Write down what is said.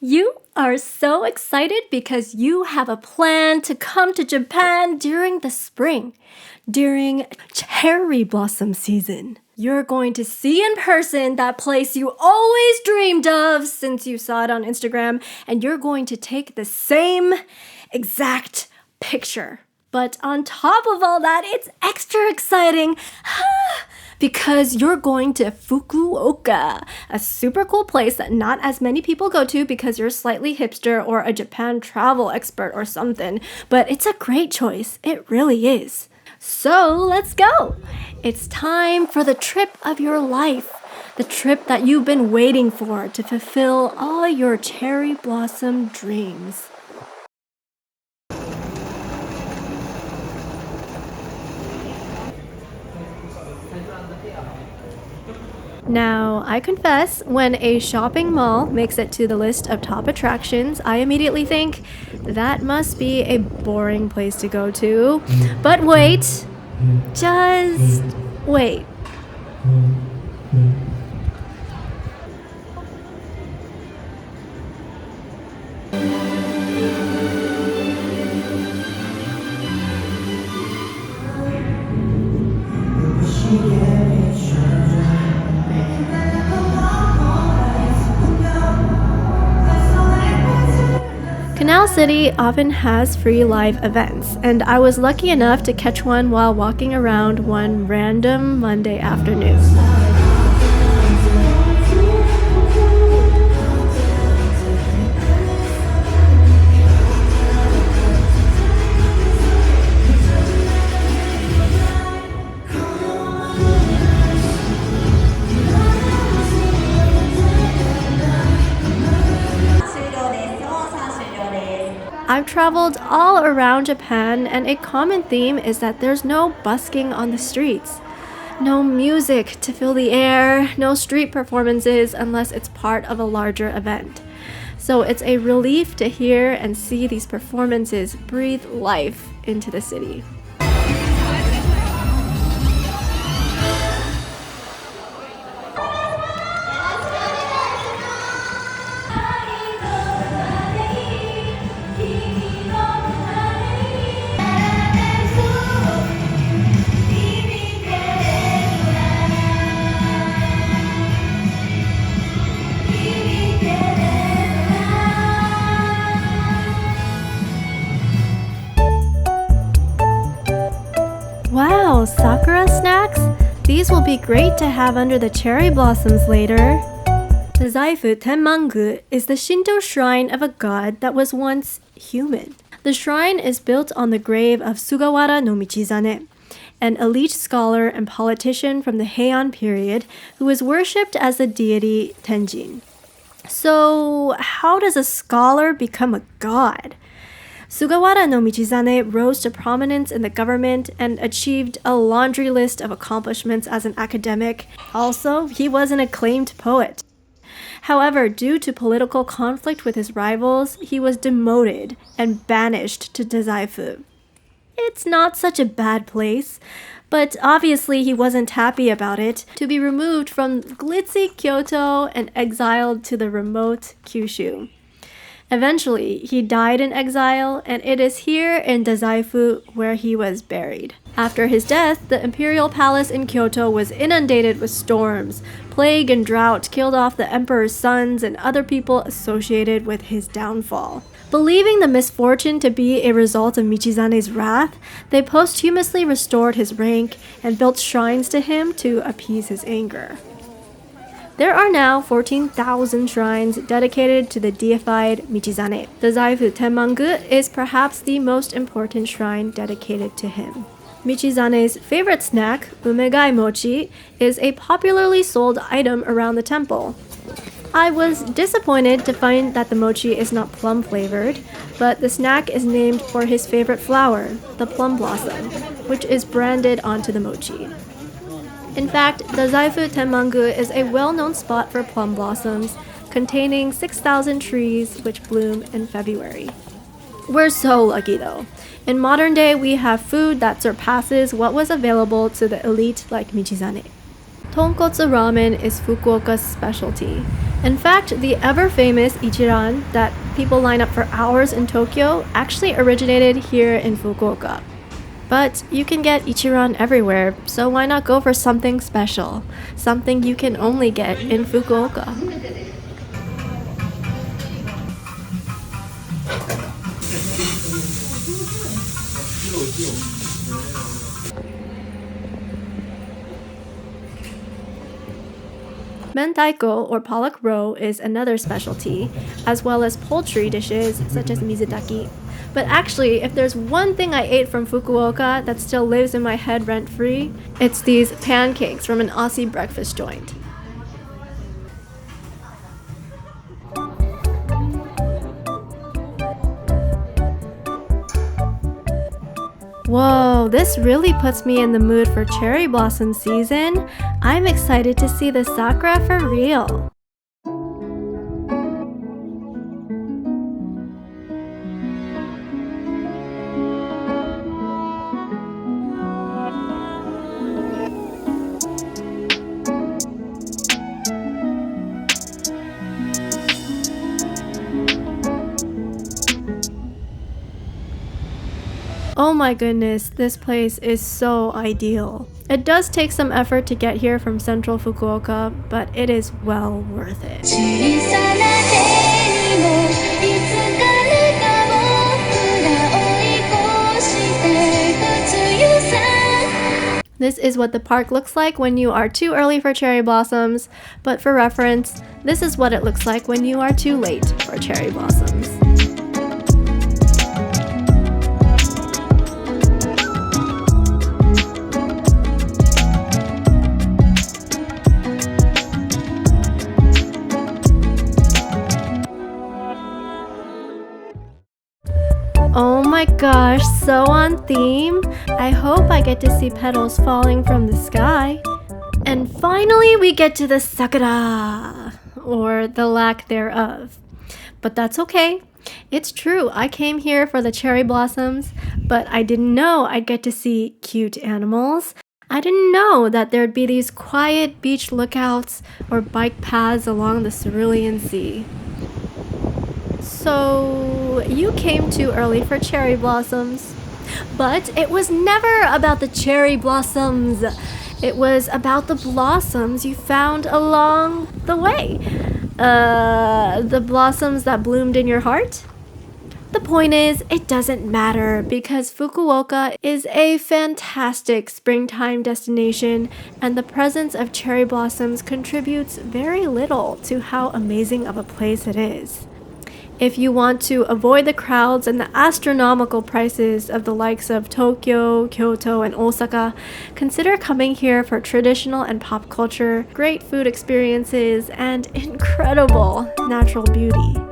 You are so excited because you have a plan to come to Japan during the spring, during cherry blossom season. You're going to see in person that place you always dreamed of since you saw it on Instagram, and you're going to take the same exact picture. But on top of all that, it's extra exciting because you're going to Fukuoka, a super cool place that not as many people go to because you're slightly hipster or a Japan travel expert or something, but it's a great choice. It really is. So let's go. It's time for the trip of your life, the trip that you've been waiting for to fulfill all your cherry blossom dreams. Now, I confess, when a shopping mall makes it to the list of top attractions, I immediately think that must be a boring place to go to. But wait, just wait. Canal City often has free live events, and I was lucky enough to catch one while walking around one random Monday afternoon. I've traveled all around Japan, and a common theme is that there's no busking on the streets. No music to fill the air, no street performances unless it's part of a larger event. So it's a relief to hear and see these performances breathe life into the city. Wow, Sakura snacks? These will be great to have under the cherry blossoms later. Dazaifu Tenmangu is the Shinto shrine of a god that was once human. The shrine is built on the grave of Sugawara no Michizane, an elite scholar and politician from the Heian period who was worshipped as the deity Tenjin. So, how does a scholar become a god? Sugawara no Michizane rose to prominence in the government and achieved a laundry list of accomplishments as an academic. Also, he was an acclaimed poet. However, due to political conflict with his rivals, he was demoted and banished to Dazaifu. It's not such a bad place, but obviously he wasn't happy about it, to be removed from glitzy Kyoto and exiled to the remote Kyushu. Eventually, he died in exile, and it is here in Dazaifu where he was buried. After his death, the imperial palace in Kyoto was inundated with storms. Plague and drought killed off the emperor's sons and other people associated with his downfall. Believing the misfortune to be a result of Michizane's wrath, they posthumously restored his rank and built shrines to him to appease his anger. There are now 14,000 shrines dedicated to the deified Michizane. The Dazaifu Tenmangu is perhaps the most important shrine dedicated to him. Michizane's favorite snack, umegai mochi, is a popularly sold item around the temple. I was disappointed to find that the mochi is not plum flavored, but the snack is named for his favorite flower, the plum blossom, which is branded onto the mochi. In fact, Dazaifu Tenmangu is a well-known spot for plum blossoms, containing 6,000 trees which bloom in February. We're so lucky though. In modern day, we have food that surpasses what was available to the elite like Michizane. Tonkotsu ramen is Fukuoka's specialty. In fact, the ever-famous Ichiran that people line up for hours in Tokyo actually originated here in Fukuoka. But you can get Ichiran everywhere, so why not go for something special? Something you can only get in Fukuoka. Mentaiko or pollock roe is another specialty, as well as poultry dishes such as mizutaki. But actually, if there's one thing I ate from Fukuoka that still lives in my head rent-free, it's these pancakes from an Aussie breakfast joint. Whoa, this really puts me in the mood for cherry blossom season. I'm excited to see the sakura for real. Oh my goodness, this place is so ideal. It does take some effort to get here from central Fukuoka, but it is well worth it. This is what the park looks like when you are too early for cherry blossoms, but for reference, this is what it looks like when you are too late for cherry blossoms. Oh my gosh, so on theme! I hope I get to see petals falling from the sky. And finally we get to the Sakura, or the lack thereof. But that's okay. It's true, I came here for the cherry blossoms, but I didn't know I'd get to see cute animals. I didn't know that there'd be these quiet beach lookouts or bike paths along the Cerulean Sea. So, you came too early for cherry blossoms. But it was never about the cherry blossoms. It was about the blossoms you found along the way. The blossoms that bloomed in your heart? The point is, it doesn't matter because Fukuoka is a fantastic springtime destination, and the presence of cherry blossoms contributes very little to how amazing of a place it is. If you want to avoid the crowds and the astronomical prices of the likes of Tokyo, Kyoto, and Osaka, consider coming here for traditional and pop culture, great food experiences, and incredible natural beauty.